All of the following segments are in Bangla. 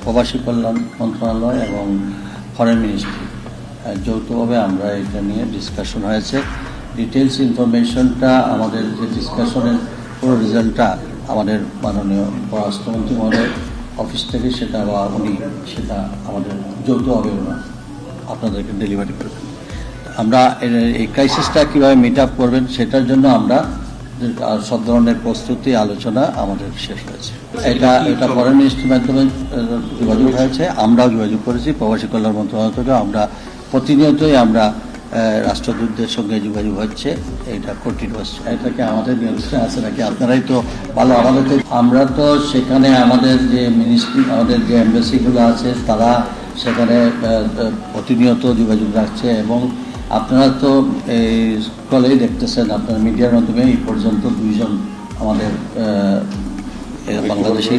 প্রবাসী কল্যাণ মন্ত্রণালয় এবং ফরেন মিনিস্ট্রি যৌথভাবে আমরা এটা নিয়ে ডিসকাশন হয়েছে। ডিটেলস ইনফরমেশনটা আমাদের যে ডিসকাশনের পুরো রেজাল্টটা আমাদের মাননীয় পররাষ্ট্রমন্ত্রী মহোদয় অফিস থেকে সেটা বা উনি সেটা আমাদের যৌথভাবে আপনাদেরকে ডেলিভারি করবেন। আমরা এই ক্রাইসিসটা কীভাবে মিট আপ করবেন সেটার জন্য আমরা সব ধরনের প্রস্তুতি আলোচনা আমাদের শেষ হয়েছে। এটা ফরেন মিনিস্ট্রির মাধ্যমে যোগাযোগ হয়েছে, আমরাও যোগাযোগ করেছি প্রবাসী কল্যাণ মন্ত্রণালয় থেকে। আমরা প্রতিনিয়তই আমরা রাষ্ট্রদূতদের সঙ্গে যোগাযোগ হচ্ছে, এটা কন্টিনিউয়াস। এটাকে আমাদের নিয়ন্ত্রণে আছে নাকি আপনারাই তো ভালো, আমাদের তো আমরা তো সেখানে আমাদের যে মিনিস্ট্রি আমাদের যে এম্বাসিগুলো আছে তারা সেখানে প্রতিনিয়ত যোগাযোগ রাখছে এবং আপনারা তো এই কলেই দেখতেছেন, আপনার মিডিয়ার মাধ্যমে এই পর্যন্ত 2 জন আমাদের বাংলাদেশি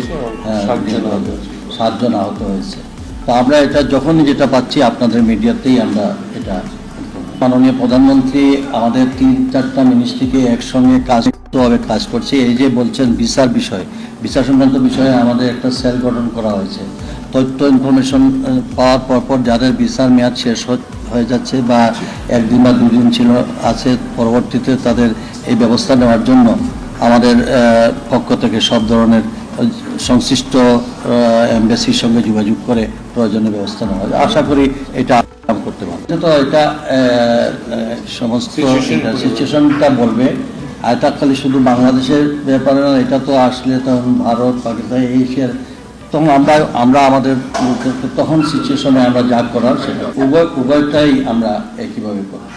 7 জন আহত হয়েছে। তো আমরা এটা যখনই যেটা পাচ্ছি আপনাদের মিডিয়াতেই আমরা এটা। মাননীয় প্রধানমন্ত্রী আমাদের 3-4টা মিনিস্ট্রিকে একসঙ্গে কাজ করছে। এই যে বলছেন ভিসা সংক্রান্ত বিষয়ে আমাদের একটা সেল গঠন করা হয়েছে। তথ্য ইনফরমেশন পাওয়ার পরপর যাদের ভিসার মেয়াদ শেষ হয়ে যাচ্ছে বা 1 দিন বা 2 দিন ছিল আছে, পরবর্তীতে তাদের এই ব্যবস্থা নেওয়ার জন্য আমাদের পক্ষ থেকে সব ধরনের সংশ্লিষ্ট এমবেসির সঙ্গে যোগাযোগ করে প্রয়োজনীয় ব্যবস্থা নেওয়া হবে। আশা করি এটা করতে পারবে। তো এটা সমস্ত সিচুয়েশনটা বলবে, এটা খালি শুধু বাংলাদেশের ব্যাপারে না, এটা তো আসলে তখন ভারত, পাকিস্তান, এশিয়ার, তখন আমরা আমাদের তখন সিচুয়েশনে আমরা যা করার সেটা উভয়টাই আমরা একইভাবে করি।